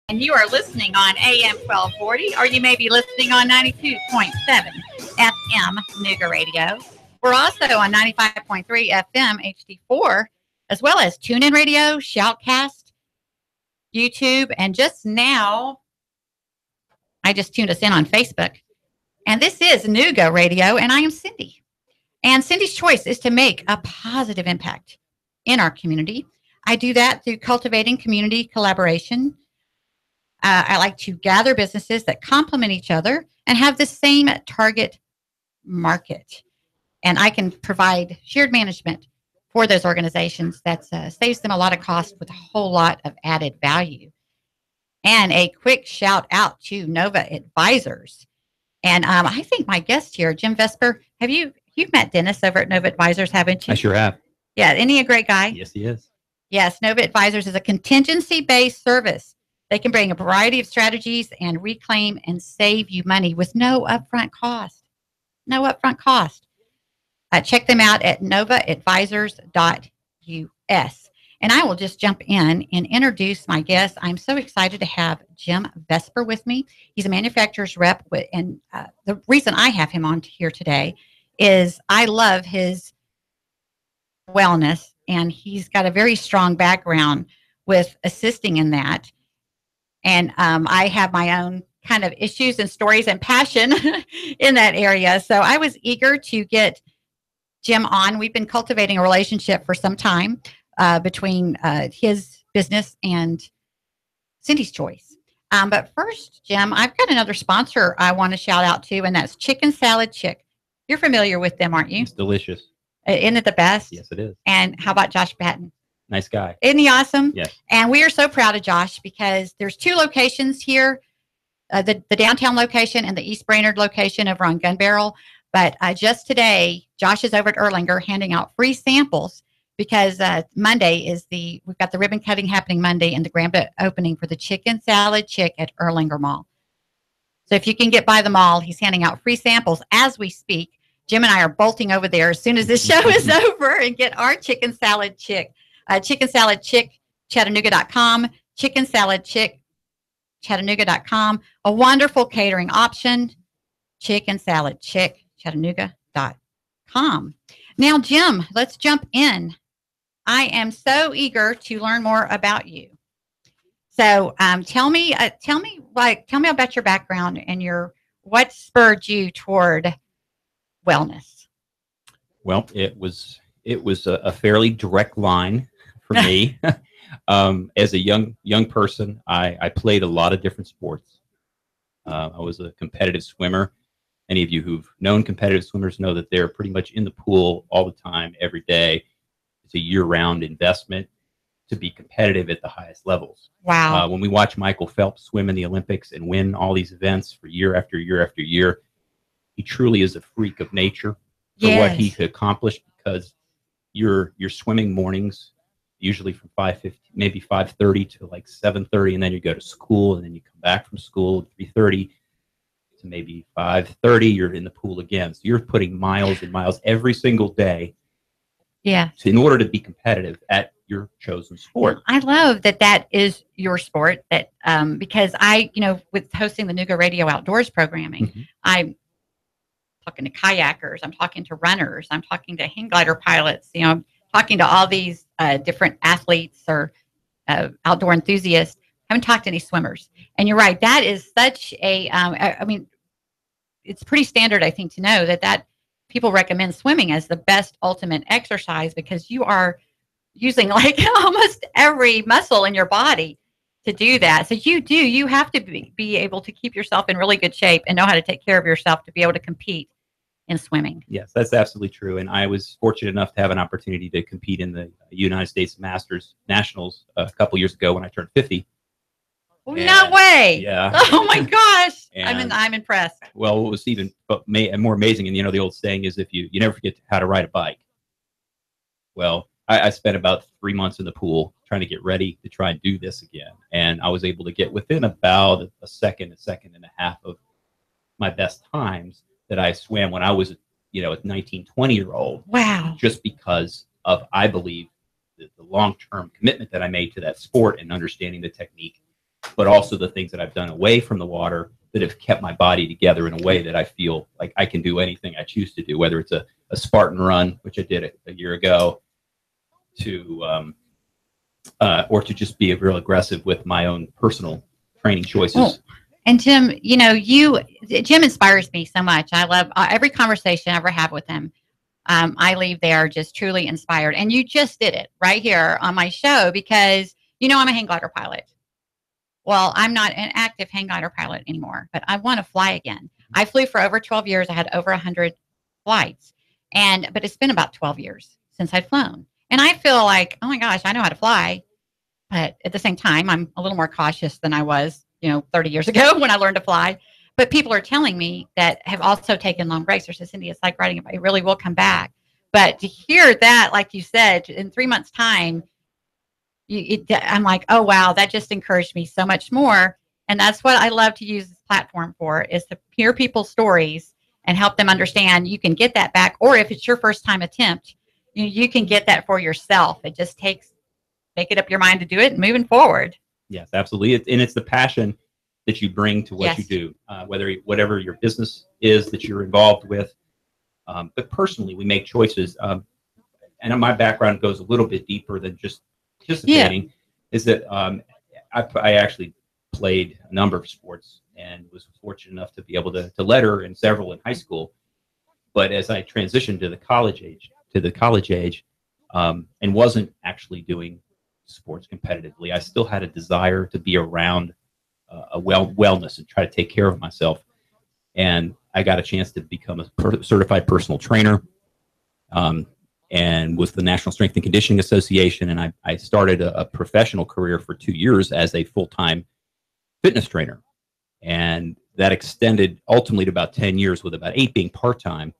And you are listening on AM 1240, or you may be listening on 92.7 FM Nooga Radio. We're also on 95.3 FM HD4, as well as TuneIn Radio, Shoutcast, YouTube, and just now, I just tuned us in on Facebook. And this is Nooga Radio, and I am Cindy. And Cindy's choice is to make a positive impact in our community. I do that through cultivating community collaboration. I like to gather businesses that complement each other and have the same target market. And I can provide shared management for those organizations that saves them a lot of cost with a whole lot of added value. And a quick shout out to Nova Advisors. And I think my guest here, Jim Vesper, you've met Dennis over at Nova Advisors, haven't you? I sure have. Yeah, isn't he a great guy? Yes, he is. Yes, Nova Advisors is a contingency-based service. They can bring a variety of strategies and reclaim and save you money with no upfront cost. No upfront cost. Check them out at novaadvisors.us. And I will just jump in and introduce my guest. I'm so excited to have Jim Vesper with me. He's a manufacturer's rep. And the reason I have him on here today is I love his wellness. And he's got a very strong background with assisting in that. And I have my own kind of issues and stories and passion in that area. So I was eager to get Jim on. We've been cultivating a relationship for some time between his business and Cindy's Choice. But first, Jim, I've got another sponsor I want to shout out to, and that's Chicken Salad Chick. You're familiar with them, aren't you? It's delicious. Isn't it the best? Yes, it is. And how about Josh Batten? Nice guy. Isn't he awesome? Yes. And we are so proud of Josh because there's two locations here, the downtown location and the East Brainerd location over on Gun Barrel. But just today, Josh is over at Erlanger handing out free samples because Monday we've got the ribbon cutting happening Monday and the grand opening for the Chicken Salad Chick at Erlanger Mall. So if you can get by the mall, he's handing out free samples as we speak. Jim and I are bolting over there as soon as this show is over and get our Chicken Salad Chick. Chicken Salad Chick, Chattanooga.com, Chicken Salad Chick, Chattanooga.com. A wonderful catering option, Chicken Salad Chick, Chattanooga.com. Now, Jim, let's jump in. I am so eager to learn more about you. So tell me about your background and what spurred you toward wellness. Well, it was a fairly direct line for me. As a young person, I played a lot of different sports. I was a competitive swimmer. Any of you who've known competitive swimmers know that they're pretty much in the pool all the time, every day. It's a year-round investment to be competitive at the highest levels. Wow. When we watch Michael Phelps swim in the Olympics and win all these events for year after year after year, he truly is a freak of nature for what he could accomplish, because you're swimming mornings, usually from 5:50, maybe 5:30 to like 7:30, and then you go to school, and then you come back from school at 3:30 to maybe 5:30. You're in the pool again, so you're putting miles and miles every single day. Yeah. In order to be competitive at your chosen sport. I love that is your sport. That because with hosting the Nooga Radio Outdoors programming, I'm talking to kayakers, I'm talking to runners, I'm talking to hang glider pilots, I'm talking to all these different athletes or outdoor enthusiasts. I haven't talked to any swimmers. And you're right, that is such a, it's pretty standard, I think, to know that people recommend swimming as the best ultimate exercise because you are using like almost every muscle in your body to do that. So you have to be able to keep yourself in really good shape and know how to take care of yourself to be able to compete in swimming. Yes, that's absolutely true. And I was fortunate enough to have an opportunity to compete in the United States Masters Nationals a couple years ago when I turned 50. No way. Yeah. Oh my gosh. And, I'm impressed. Well, what was even more amazing, and the old saying is if you never forget how to ride a bike. Well, I spent about 3 months in the pool trying to get ready to try and do this again. And I was able to get within about a second and a half of my best times that I swam when I was, a 19, 20-year-old. Wow. Just because of, I believe, the long-term commitment that I made to that sport and understanding the technique but also the things that I've done away from the water that have kept my body together in a way that I feel like I can do anything I choose to do, whether it's a Spartan run, which I did a year ago, or to just be real aggressive with my own personal training choices. Oh. And Jim, Jim inspires me so much. I love every conversation I ever have with him. I leave there just truly inspired. And you just did it right here on my show because, I'm a hang glider pilot. Well, I'm not an active hang glider pilot anymore, but I want to fly again. I flew for over 12 years. I had over 100 flights. But it's been about 12 years since I'd flown. And I feel like, oh my gosh, I know how to fly. But at the same time, I'm a little more cautious than I was 30 years ago when I learned to fly. But people are telling me that have also taken long breaks. Or said, Cindy, it's like riding a bike. It really will come back. But to hear that, like you said, in 3 months' time, I'm like, oh, wow, that just encouraged me so much more. And that's what I love to use this platform for, is to hear people's stories and help them understand you can get that back. Or if it's your first time attempt, you can get that for yourself. It just takes making up your mind to do it and moving forward. Yes, absolutely. It's the passion that you bring to what you do, whatever your business is that you're involved with. But personally, we make choices. And my background goes a little bit deeper than just participating. Is that I actually played a number of sports and was fortunate enough to be able to letter in several in high school. But as I transitioned to the college age, and wasn't actually doing sports competitively, I still had a desire to be around wellness and try to take care of myself. And I got a chance to become a certified personal trainer, and with the National Strength and Conditioning Association. And I started a professional career for 2 years as a full-time fitness trainer. And that extended ultimately to about 10 years, with about 8 being part-time.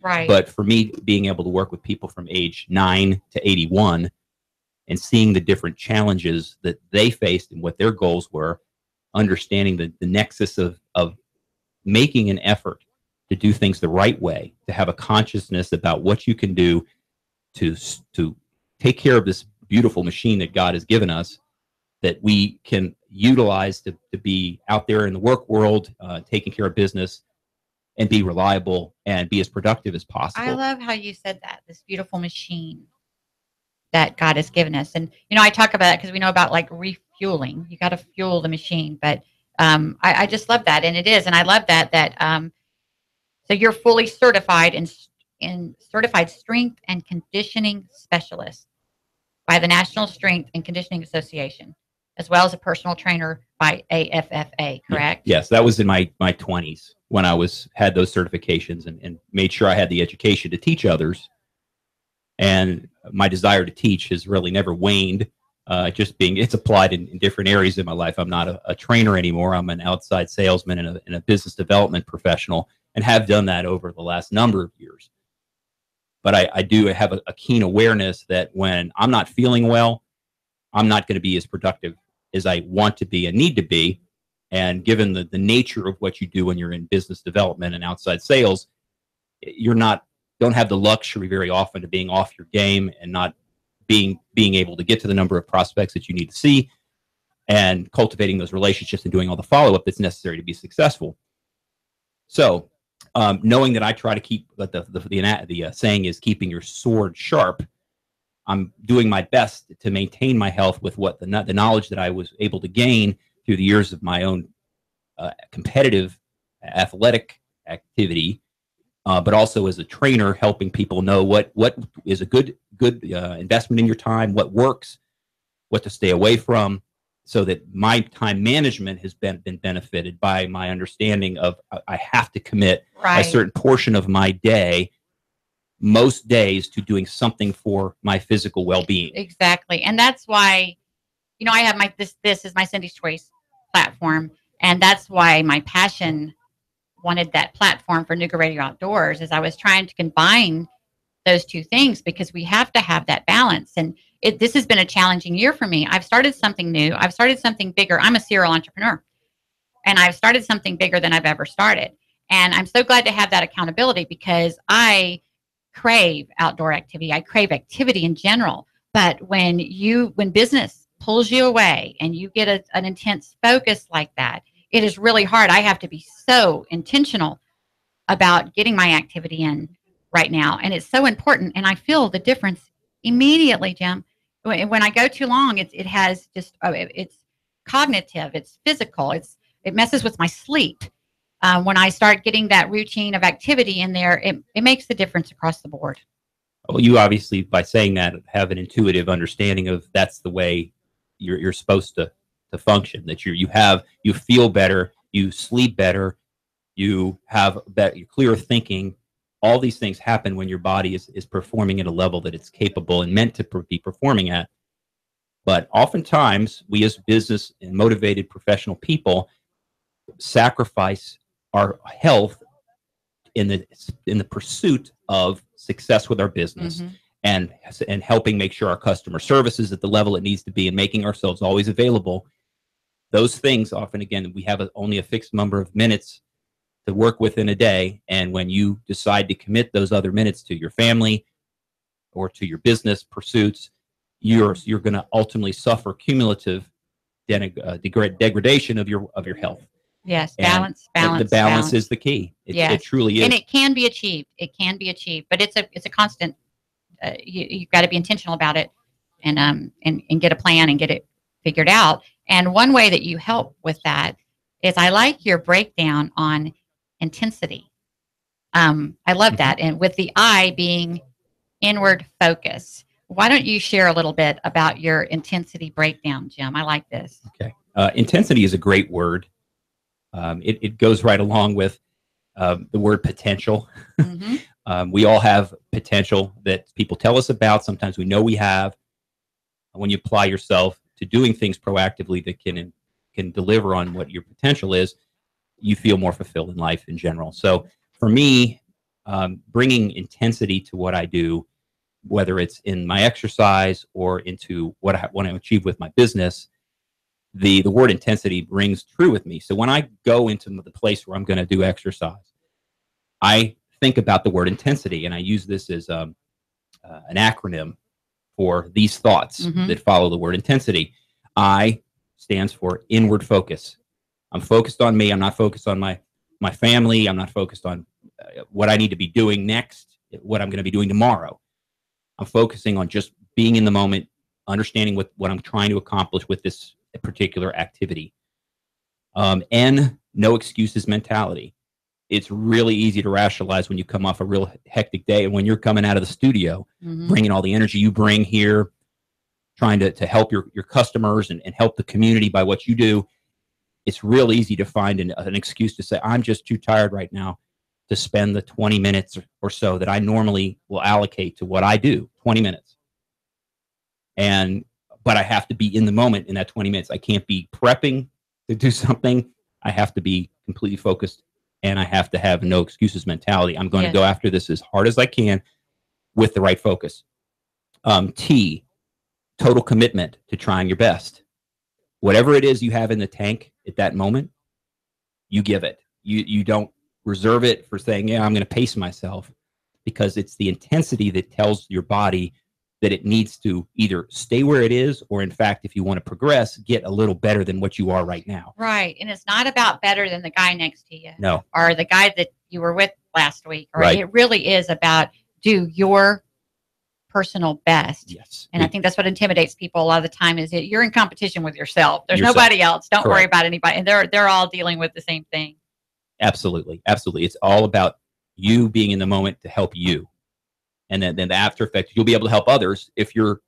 Right. But for me, being able to work with people from age 9 to 81 and seeing the different challenges that they faced and what their goals were, understanding the nexus of making an effort to do things the right way, to have a consciousness about what you can do to take care of this beautiful machine that God has given us, that we can utilize to be out there in the work world, taking care of business, and be reliable and be as productive as possible. I love how you said that, this beautiful machine that God has given us. And, I talk about it because we know about like refueling. You got to fuel the machine. But I just love that. And it is. And I love that so you're fully certified in certified strength and conditioning specialist by the National Strength and Conditioning Association, as well as a personal trainer by AFFA, correct? Yes, that was in my 20s when I had those certifications and made sure I had the education to teach others. And my desire to teach has really never waned. It's applied in different areas in my life. I'm not a trainer anymore. I'm an outside salesman and a business development professional, and have done that over the last number of years. But I do have a keen awareness that when I'm not feeling well, I'm not going to be as productive as I want to be and need to be. And given the nature of what you do when you're in business development and outside sales, don't have the luxury very often of being off your game and not being able to get to the number of prospects that you need to see, and cultivating those relationships and doing all the follow-up that's necessary to be successful. So knowing that I try to keep the saying is keeping your sword sharp, I'm doing my best to maintain my health with what the knowledge that I was able to gain through the years of my own competitive athletic activity, but also as a trainer, helping people know what is a good investment in your time, what works, what to stay away from, so that my time management has been benefited by my understanding of I have to commit a certain portion of my day, most days, to doing something for my physical well-being. Exactly. And that's why, I have this is my Cindy's Choice platform. And that's why my passion wanted that platform for Nooga Radio Outdoors, is I was trying to combine those two things, because we have to have that balance. And this has been a challenging year for me. I've started something new. I've started something bigger. I'm a serial entrepreneur, and I've started something bigger than I've ever started. And I'm so glad to have that accountability, because I crave outdoor activity. I crave activity in general. But when business pulls you away and you get an intense focus like that, it is really hard. I have to be so intentional about getting my activity in right now. And it's so important. And I feel the difference immediately, Jim. When I go too long, it has just, it's cognitive, it's physical, it messes with my sleep. When I start getting that routine of activity in there, it makes the difference across the board. Well, you obviously, by saying that, have an intuitive understanding of that's the way you're supposed to function. That you feel better, you sleep better, you have that clear thinking. All these things happen when your body is performing at a level that it's capable and meant to be performing at. But oftentimes, we as business and motivated professional people sacrifice our health in the pursuit of success with our business, and helping make sure our customer service is at the level it needs to be, and making ourselves always available. Those things often, again, we have only a fixed number of minutes to work with in a day, and when you decide to commit those other minutes to your family or to your business pursuits, you're going to ultimately suffer cumulative degradation of your health. Yes, balance. The balance is the key. It truly is. And it can be achieved. It can be achieved, but it's a constant. You've got to be intentional about it, and get a plan and get it figured out. And one way that you help with that is I like your breakdown on intensity. I love that, and with the I being inward focus. Why don't you share a little bit about your intensity breakdown, Jim? I like this. Okay, intensity is a great word. It goes right along with the word potential. We all have potential that people tell us about. Sometimes we know we have. When you apply yourself to doing things proactively that can deliver on what your potential is, you feel more fulfilled in life in general. So for me, bringing intensity to what I do, whether it's in my exercise or into what I want to achieve with my business, the word intensity rings true with me. So when I go into the place where I'm going to do exercise, I think about the word intensity, and I use this as an acronym for these thoughts that follow the word intensity. I stands for inward focus. I'm focused on me. I'm not focused on my family. I'm not focused on what I need to be doing next, what I'm going to be doing tomorrow. I'm focusing on just being in the moment, understanding what I'm trying to accomplish with this particular activity. And no excuses mentality. It's really easy to rationalize when you come off a real hectic day, and when you're coming out of the studio, bringing all the energy you bring here, trying to help your customers and help the community by what you do. It's real easy to find an excuse to say, I'm just too tired right now to spend the 20 minutes or so that I normally will allocate to what I do, 20 minutes. But I have to be in the moment in that 20 minutes. I can't be prepping to do something. I have to be completely focused, and I have to have no excuses mentality. I'm going to go after this as hard as I can with the right focus. T, total commitment to trying your best. Whatever it is you have in the tank at that moment, you give it. You don't reserve it for saying, yeah, I'm going to pace myself, because it's the intensity that tells your body that it needs to either stay where it is, or in fact, if you want to progress, get a little better than what you are right now. Right. And it's not about better than the guy next to you. No. Or the guy that you were with last week. Right. It really is about do your personal best. Yes. And I think that's what intimidates people a lot of the time, is that you're in competition with yourself. There's nobody else. Don't worry about anybody. And they're all dealing with the same thing. Absolutely. Absolutely. It's all about you being in the moment to help you. And then the after effect, you'll be able to help others if you're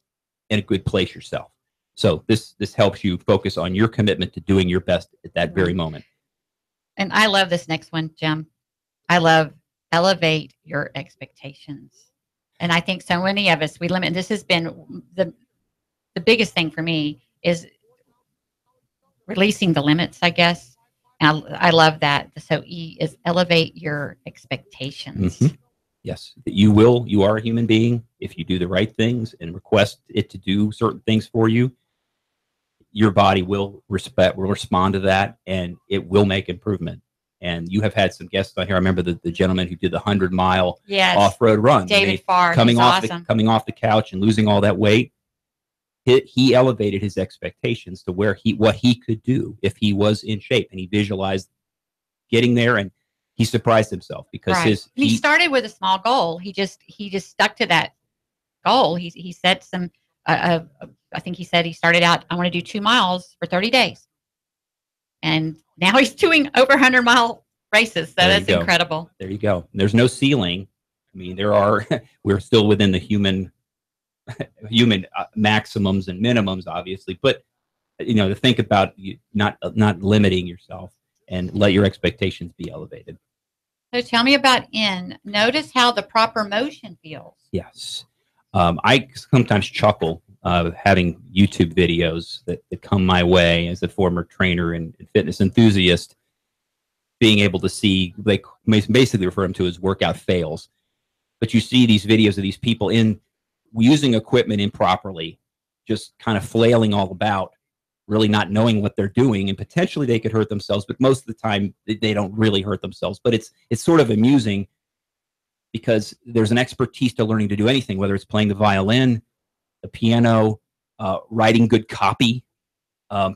in a good place yourself. So this helps you focus on your commitment to doing your best at that very moment. And I love this next one, Jim. I love elevate your expectations. And I think so many of us, we limit. This has been the biggest thing for me, is releasing the limits, I guess. And I love that. So E is elevate your expectations. Yes, you are a human being. If you do the right things and request it to do certain things for you, your body will respond to that, and it will make improvement. And you have had some guests on here. I remember the gentleman who did the 100-mile off-road run. David Tulis, coming off the couch and losing all that weight. he elevated his expectations to what he could do if he was in shape, and he visualized getting there, and he surprised himself because he started with a small goal. He just stuck to that goal. He set some. I think he said he started out, I want to do 2 miles for 30 days, and now he's doing over 100-mile races. So that's incredible. There you go. There's no ceiling. I mean, we're still within the human maximums and minimums, obviously, but to think about not limiting yourself and let your expectations be elevated. So tell me about notice how the proper motion feels. Yes. I sometimes chuckle having YouTube videos that come my way as a former trainer and fitness enthusiast, being able to see, they basically refer them to as workout fails. But you see these videos of these people using equipment improperly, just kind of flailing all about, really not knowing what they're doing, and potentially they could hurt themselves, but most of the time they don't really hurt themselves. But it's sort of amusing because there's an expertise to learning to do anything, whether it's playing the violin, the piano, writing good copy,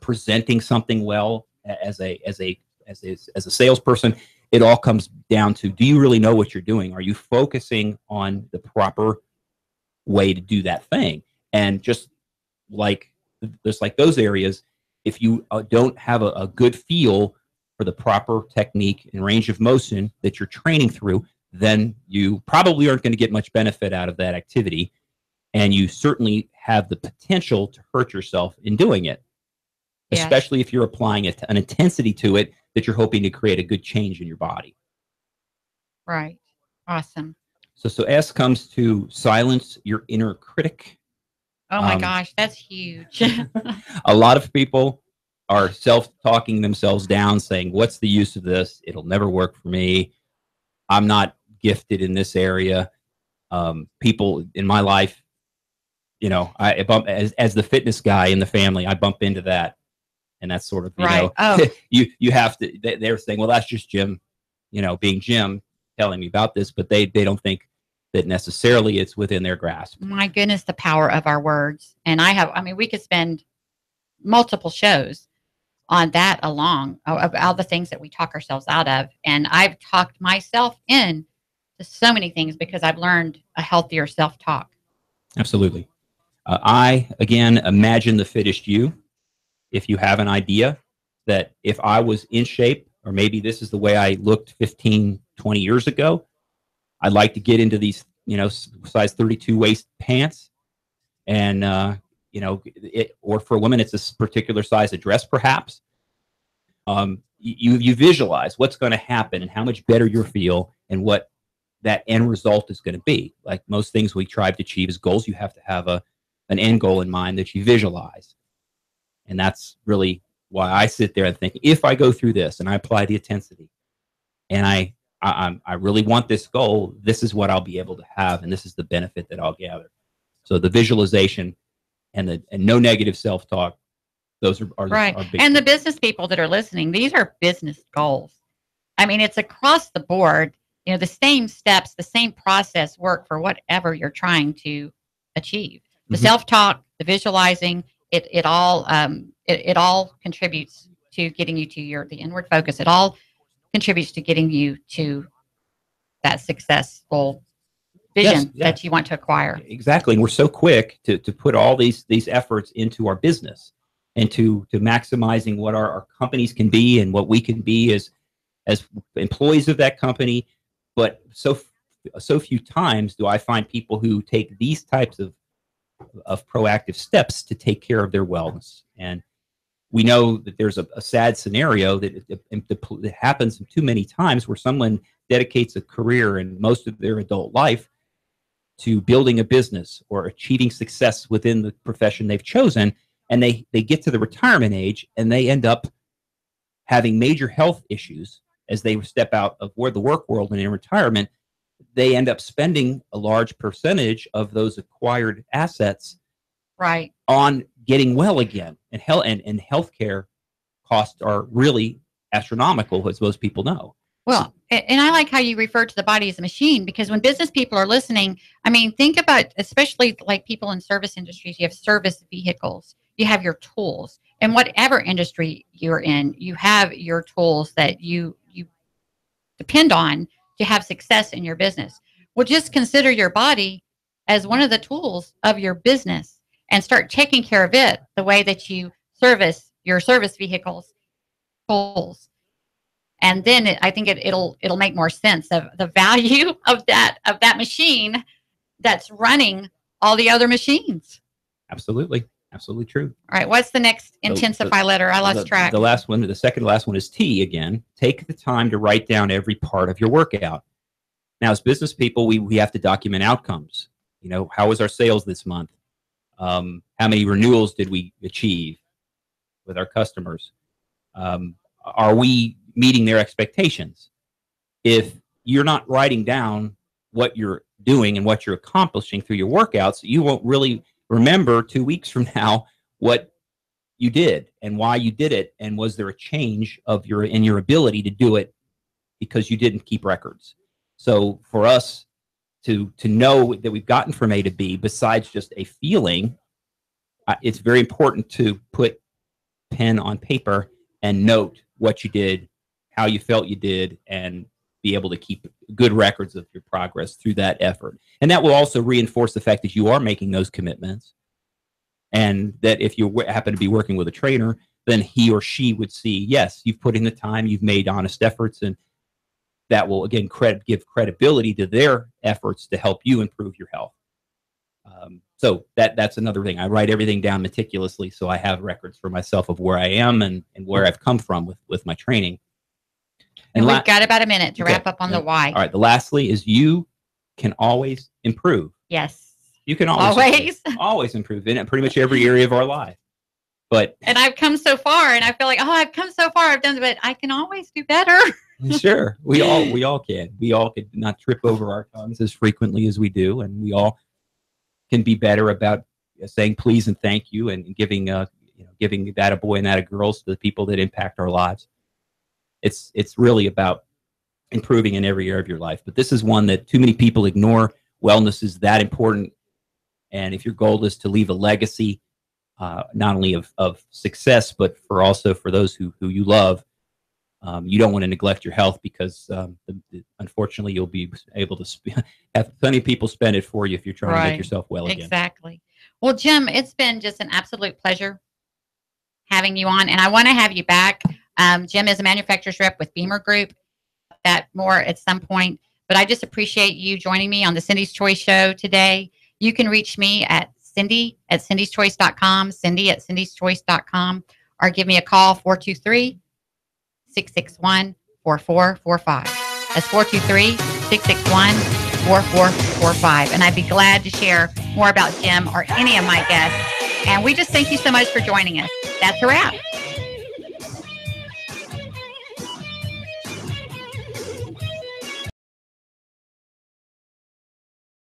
presenting something well as a salesperson. It all comes down to, do you really know what you're doing? Are you focusing on the proper way to do that thing? And just like those areas, if you don't have a good feel for the proper technique and range of motion that you're training through, then you probably aren't going to get much benefit out of that activity. And you certainly have the potential to hurt yourself in doing it, especially if you're applying an intensity to it that you're hoping to create a good change in your body. Right. Awesome. So S comes to silence your inner critic. Oh my gosh, that's huge. A lot of people are self-talking themselves down, saying, what's the use of this? It'll never work for me. I'm not gifted in this area. People in my life, I bump as the fitness guy in the family, I bump into that. And that's sort of, you have to, they're saying, well, that's just Jim, being Jim telling me about this, but they don't think that necessarily it's within their grasp. My goodness, the power of our words. And we could spend multiple shows on that along, of all the things that we talk ourselves out of. And I've talked myself in to so many things because I've learned a healthier self-talk. Absolutely. I, again, imagine the fittest you. If you have an idea that if I was in shape, or maybe this is the way I looked 15, 20 years ago, I'd like to get into these, size 32 waist pants. And, or for women, it's a particular size of dress, perhaps. You visualize what's going to happen and how much better you feel and what that end result is going to be. Like most things we try to achieve as goals, you have to have an end goal in mind that you visualize. And that's really why I sit there and think, if I go through this and I apply the intensity and I really want this goal, this is what I'll be able to have, and this is the benefit that I'll gather. So the visualization and no negative self-talk, those are right. Are big and things. The business people that are listening, these are business goals. I mean, it's across the board. The same steps, the same process work for whatever you're trying to achieve. The self-talk, the visualizing, it all contributes to getting you to the inward focus. It all contributes to getting you to that successful vision that you want to acquire. Exactly. And we're so quick to put all these efforts into our business and to maximizing what our companies can be and what we can be as employees of that company. But so few times do I find people who take these types of proactive steps to take care of their wellness. And we know that there's a sad scenario that happens too many times where someone dedicates a career and most of their adult life to building a business or achieving success within the profession they've chosen. And they get to the retirement age and they end up having major health issues as they step out of the work world and in retirement. They end up spending a large percentage of those acquired assets on getting well again. And healthcare costs are really astronomical, as most people know. Well, And I like how you refer to the body as a machine, because when business people are listening, I mean, think about, especially like people in service industries, you have service vehicles, you have your tools, and whatever industry you're in, you have your tools that you depend on to have success in your business. Well, just consider your body as one of the tools of your business and start taking care of it the way that you service your service vehicles tools. And then I think it'll make more sense of the value of that machine that's running all the other machines. Absolutely. Absolutely true. All right. What's the next intensify letter? I lost track. The last one, the second to last one is T again. Take the time to write down every part of your workout. Now, as business people, we have to document outcomes. You know, how was our sales this month? How many renewals did we achieve with our customers? Are we meeting their expectations? If you're not writing down what you're doing and what you're accomplishing through your workouts, you won't really remember 2 weeks from now what you did and why you did it, and was there a change of your ability to do it because you didn't keep records. So for us to know that we've gotten from A to B, besides just a feeling, it's very important to put pen on paper and note what you did, how you felt you did, and be able to keep good records of your progress through that effort. And that will also reinforce the fact that you are making those commitments, and that if you happen to be working with a trainer, then he or she would see, yes, you've put in the time, you've made honest efforts, and that will, again, give credibility to their efforts to help you improve your health. So that's another thing. I write everything down meticulously so I have records for myself of where I am and where I've come from with my training. And we've got about a minute to wrap up on the why. All right. The lastly is you can always improve. Yes. You can always improve in pretty much every area of our life. And I've come so far, and I feel like, I've come so far, I've done it, but I can always do better. Sure. We all can. We all could not trip over our tongues as frequently as we do, and we all can be better about saying please and thank you, and giving that a boy and that a girls to the people that impact our lives. It's really about improving in every area of your life. But this is one that too many people ignore. Wellness is that important. And if your goal is to leave a legacy, not only of success, but also for those who you love, you don't want to neglect your health, because unfortunately you'll be able to have plenty of people spend it for you if you're trying to make yourself well again. Exactly. Well, Jim, it's been just an absolute pleasure having you on, and I want to have you back. Jim is a manufacturer's rep with Beamer Group. That more at some point, but I just appreciate you joining me on the Cindy's Choice show today. You can reach me at Cindy@Cindy'sChoice.com, Cindy@Cindy'sChoice.com, or give me a call, 423-661-4445. That's 423-661-4445. And I'd be glad to share more about Jim or any of my guests. And we just thank you so much for joining us. That's a wrap.